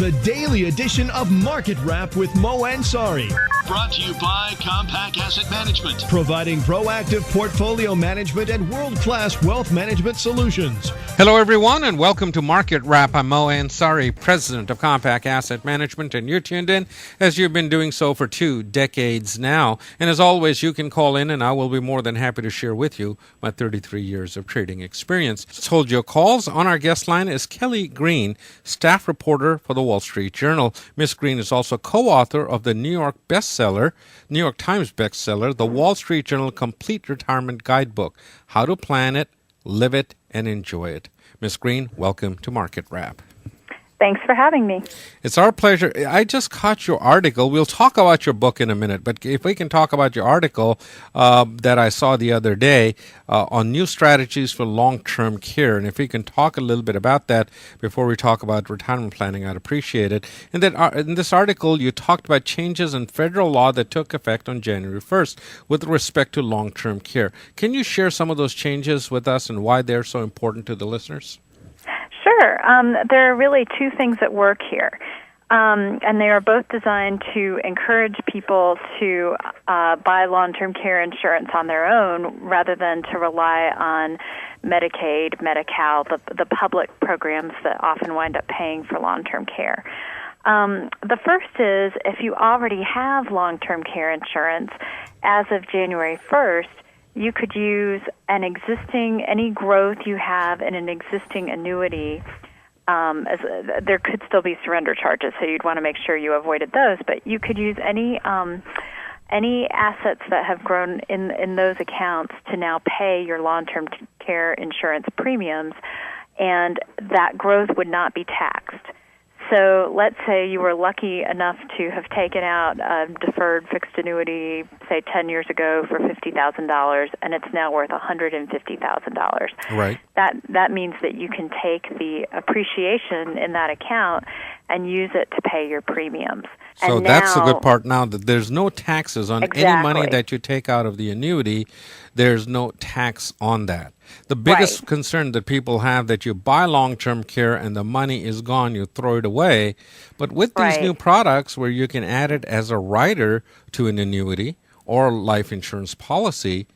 the daily edition of Market Wrap with Mo Ansari. Brought to you by Compact Asset Management, Providing proactive portfolio management and world-class wealth management solutions. Hello, everyone, and welcome to Market Wrap. I'm Mo Ansari, president of Compact Asset Management, and you're tuned in as you've been doing so for 2 decades now. And as always, you can call in, and I will be more than happy to share with you my 33 years of trading experience. Hold your calls. On our guest line is Kelly Green, staff reporter for the Wall Street Journal. Miss Green is also co-author of the New York Times bestseller, The Wall Street Journal Complete Retirement Guidebook: How to Plan It, Live It, and Enjoy It. Miss Green, welcome to Market Wrap. Thanks for having me. It's our pleasure. I just caught your article. We'll talk about your book in a minute, but if we can talk about your article that I saw the other day on new strategies for long-term care, and if we can talk a little bit about that before we talk about retirement planning, I'd appreciate it. And then in this article, you talked about changes in federal law that took effect on January 1st with respect to long-term care. Can you share some of those changes with us and why they're so important to the listeners? Sure. There are really two things at work here, and they are both designed to encourage people to buy long-term care insurance on their own rather than to rely on Medicaid, Medi-Cal, the public programs that often wind up paying for long-term care. The first is if you already have long-term care insurance, as of January 1st, you could use any growth you have in an existing annuity. There could still be surrender charges, so you'd want to make sure you avoided those. But you could use any assets that have grown in those accounts to now pay your long-term care insurance premiums, and that growth would not be taxed. So let's say you were lucky enough to have taken out a deferred fixed annuity, say 10 years ago for $50,000, and it's now worth $150,000. Right. That means that you can take the appreciation in that account and use it to pay your premiums. So and that's now, the good part now, that there's no taxes on any money that you take out of the annuity. There's no tax on that. The biggest concern that people have that you buy long-term care and the money is gone, you throw it away. But with these new products where you can add it as a rider to an annuity or life insurance policy,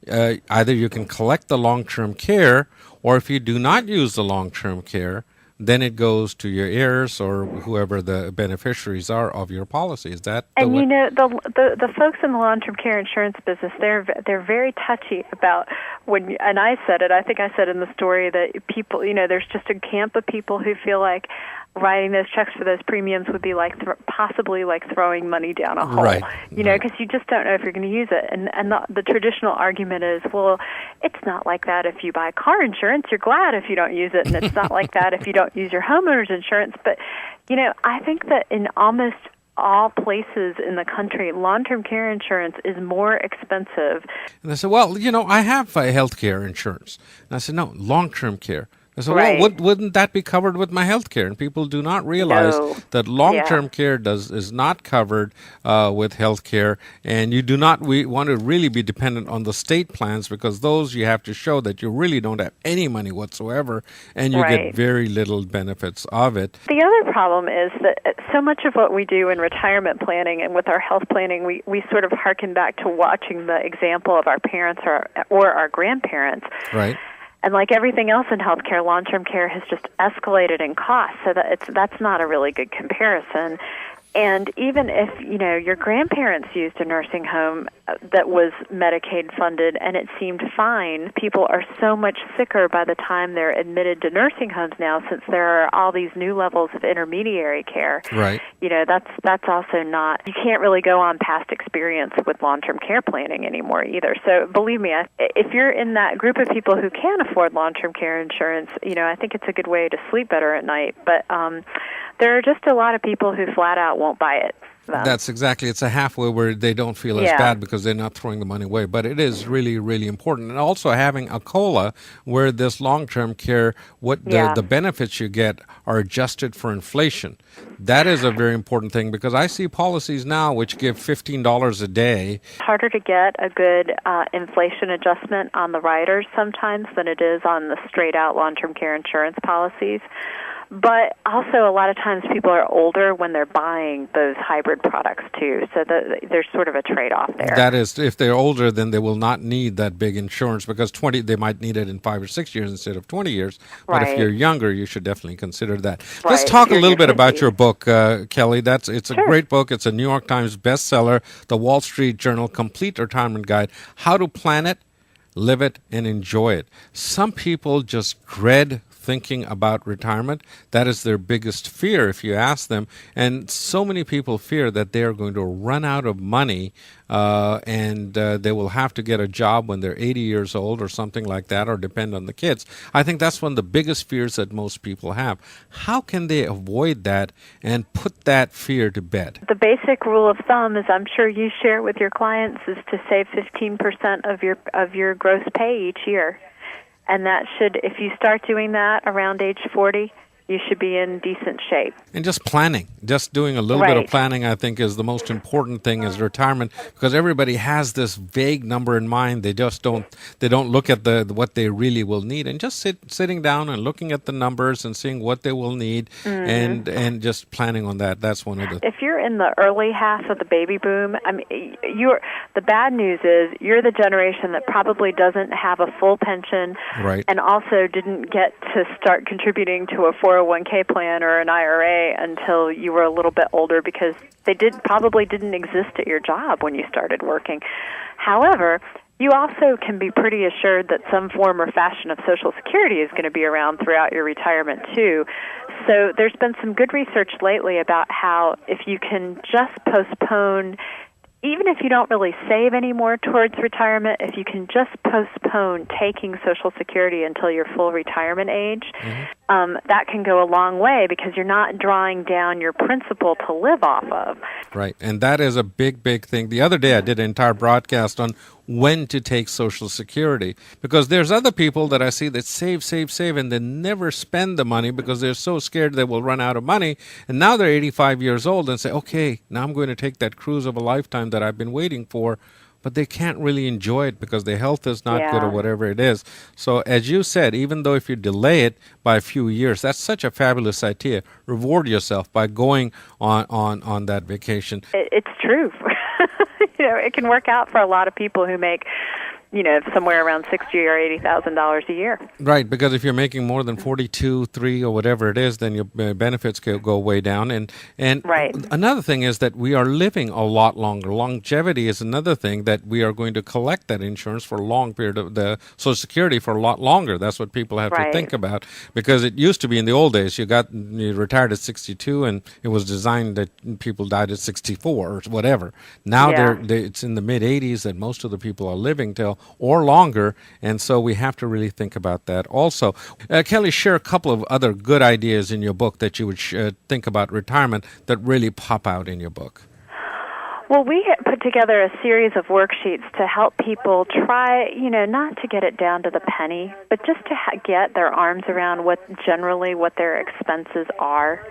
either you can collect the long-term care, or if you do not use the long-term care, then it goes to your heirs or whoever the beneficiaries are of your policy. Is that and you know the folks in the long-term care insurance business, they're very touchy about when, and I said it, I think I said in the story that people, there's just a camp of people who feel like writing those checks for those premiums would be like possibly like throwing money down a hole, because you just don't know if you're going to use it. And the traditional argument is, well, it's not like that if you buy car insurance. You're glad if you don't use it, and it's not like that if you don't use your homeowner's insurance. But, I think that in almost all places in the country, long-term care insurance is more expensive. And I said, well, I have health care insurance. And I said, no, long-term care. I said, well, wouldn't that be covered with my health care? And people do not realize that long-term care is not covered with health care, and you do not want to really be dependent on the state plans, because those you have to show that you really don't have any money whatsoever, and you get very little benefits of it. The other problem is that so much of what we do in retirement planning and with our health planning, we sort of harken back to watching the example of our parents or our grandparents. Right. And like everything else in healthcare, long-term care has just escalated in cost, so that's not a really good comparison. And even if, your grandparents used a nursing home that was Medicaid funded and it seemed fine, people are so much sicker by the time they're admitted to nursing homes now, since there are all these new levels of intermediary care. Right. That's also not, you can't really go on past experience with long-term care planning anymore either. So believe me, if you're in that group of people who can afford long-term care insurance, I think it's a good way to sleep better at night. But there are just a lot of people who flat out won't buy it. That's exactly. It's a halfway where they don't feel as bad because they're not throwing the money away. But it is really, really important. And also having a COLA where this long-term care, the benefits you get are adjusted for inflation. That is a very important thing, because I see policies now which give $15 a day. It's harder to get a good inflation adjustment on the riders sometimes than it is on the straight-out long-term care insurance policies. But also, a lot of times people are older when they're buying those hybrid products too. So there's sort of a trade-off there. That is, if they're older, then they will not need that big insurance because they might need it in 5 or 6 years instead of 20 years. But if you're younger, you should definitely consider that. Right. Let's talk a little bit about your book, Kelly. It's a Sure. great book. It's a New York Times bestseller, The Wall Street Journal Complete Retirement Guide, How to Plan It, Live It, and Enjoy It. Some people just dread thinking about retirement. That is their biggest fear if you ask them. And so many people fear that they are going to run out of money and they will have to get a job when they're 80 years old or something like that, or depend on the kids. I think that's one of the biggest fears that most people have. How can they avoid that and put that fear to bed? The basic rule of thumb, as I'm sure you share with your clients, is to save 15% of your gross pay each year. And that should, if you start doing that around age 40, you should be in decent shape. And just planning, just doing a little bit of planning, I think, is the most important thing is retirement, because everybody has this vague number in mind. They just don't look at what they really will need, and just sitting down and looking at the numbers and seeing what they will need, and just planning on that. That's one of the. If you're in the early half of the baby boom, I mean, the bad news is you're the generation that probably doesn't have a full pension, right, and also didn't get to start contributing to a 401k plan or an IRA until you were a little bit older, because they probably didn't exist at your job when you started working. However, you also can be pretty assured that some form or fashion of Social Security is going to be around throughout your retirement too. So there's been some good research lately about how if you can just postpone, even if you don't really save anymore towards retirement, if you can just postpone taking Social Security until your full retirement age, that can go a long way, because you're not drawing down your principal to live off of. Right, and that is a big, big thing. The other day I did an entire broadcast on when to take Social Security, because there's other people that I see that save, and they never spend the money because they're so scared they will run out of money. And now they're 85 years old and say, okay, now I'm going to take that cruise of a lifetime that I've been waiting for. But they can't really enjoy it because their health is not good or whatever it is. So as you said, even though if you delay it by a few years, that's such a fabulous idea. Reward yourself by going on that vacation. It's true. It can work out for a lot of people who make, somewhere around $60,000 or $80,000 a year. Right, because if you're making more than 42, 3, or whatever it is, then your benefits go way down. And another thing is that we are living a lot longer. Longevity is another thing, that we are going to collect that insurance for a long period of the Social Security for a lot longer. That's what people have to think about, because it used to be in the old days, you retired at 62, and it was designed that people died at 64 or whatever. Now it's in the mid 80s that most of the people are living till, or longer, and so we have to really think about that also. Kelly, share a couple of other good ideas in your book that you would think about retirement that really pop out in your book. Well, we put together a series of worksheets to help people try, not to get it down to the penny, but just to get their arms around what their expenses are,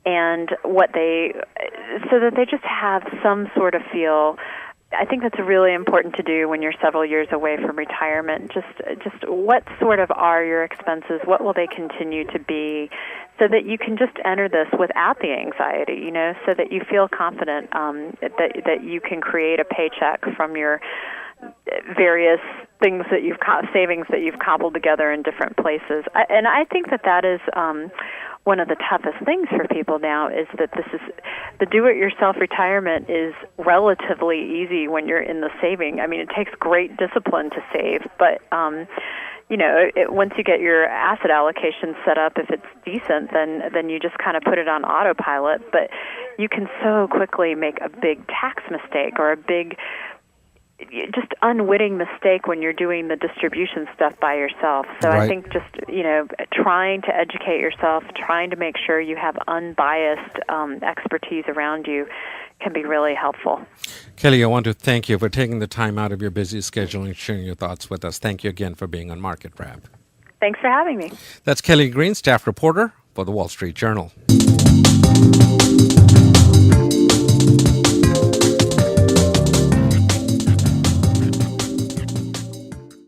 and so that they just have some sort of feel. I think that's really important to do when you're several years away from retirement. Just what sort of are your expenses? What will they continue to be? So that you can just enter this without the anxiety, so that you feel confident that you can create a paycheck from your various things that savings that you've cobbled together in different places. And I think that is one of the toughest things for people now, is that the do-it-yourself retirement is relatively easy when you're in the saving. I mean, it takes great discipline to save, but once you get your asset allocation set up, if it's decent, then you just kind of put it on autopilot. But you can so quickly make a big tax mistake, or a big just unwitting mistake when you're doing the distribution stuff by yourself. So I think just, trying to educate yourself, trying to make sure you have unbiased expertise around you can be really helpful. Kelly, I want to thank you for taking the time out of your busy schedule and sharing your thoughts with us. Thank you again for being on Market Wrap. Thanks for having me. That's Kelly Green, staff reporter for the Wall Street Journal.